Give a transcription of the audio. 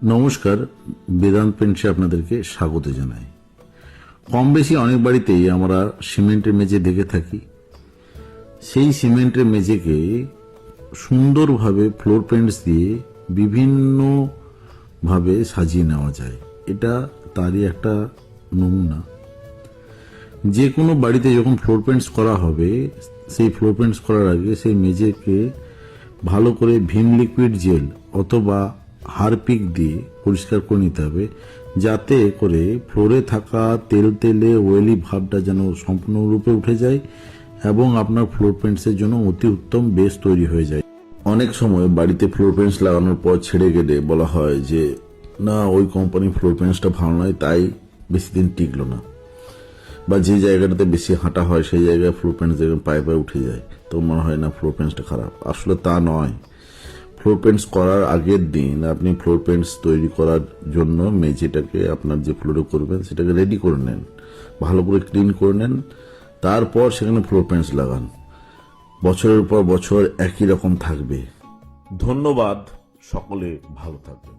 নমস্কার, বেদান্ত পেন্টসে আপনাদেরকে স্বাগত জানাই। কম বেশি অনেক বাড়িতেই আমরা সিমেন্টের মেঝে দেখে থাকি। সেই সিমেন্টের মেঝেকে সুন্দরভাবে ফ্লোর পেন্টস দিয়ে বিভিন্নভাবে সাজিয়ে নেওয়া যায়। এটা তারই একটা নমুনা। যে কোনো বাড়িতে যখন ফ্লোর পেন্টস করা হবে, সেই ফ্লোর পেন্টস করার আগে সেই মেঝেকে ভালো করে ভিম লিকুইড জেল অথবা হারপিক দিয়ে পরিষ্কার করে নিতে হবে, যাতে করে ফ্লোরে থাকা তেল তেলে ওয়েলি ভাবটা যেন সম্পূর্ণরূপে উঠে যায় এবং আপনার ফ্লোর পেন্টসের জন্য অতি উত্তম বেস তৈরি হয়ে যায়। অনেক সময় বাড়িতে ফ্লোর পেন্টস লাগানোর পর ছেড়ে গেলে বলা হয় যে না, ওই কোম্পানির ফ্লোর পেন্টসটা ভালো নয়, তাই বেশি দিন টিকলো না, বা যে জায়গাটাতে বেশি হাঁটা হয় সেই জায়গায় ফ্লোর পেন্টস দেখবেন পায়ে পায়ে উঠে যায়, তো মনে হয় না ফ্লোর পেন্টসটা খারাপ। আসলে তা নয়। ফ্লোর পেন্টস করার আগের দিন আপনি ফ্লোর পেন্টস তৈরি করার জন্য মেঝেটাকে আপনার যে ফ্লোরে করবেন সেটাকে রেডি করে নেন, ভালো করে ক্লিন করে নেন, তারপর সেখানে ফ্লোর পেন্টস লাগান। বছরের পর বছর একই রকম থাকবে। ধন্যবাদ, সকলে ভালো থাকবেন।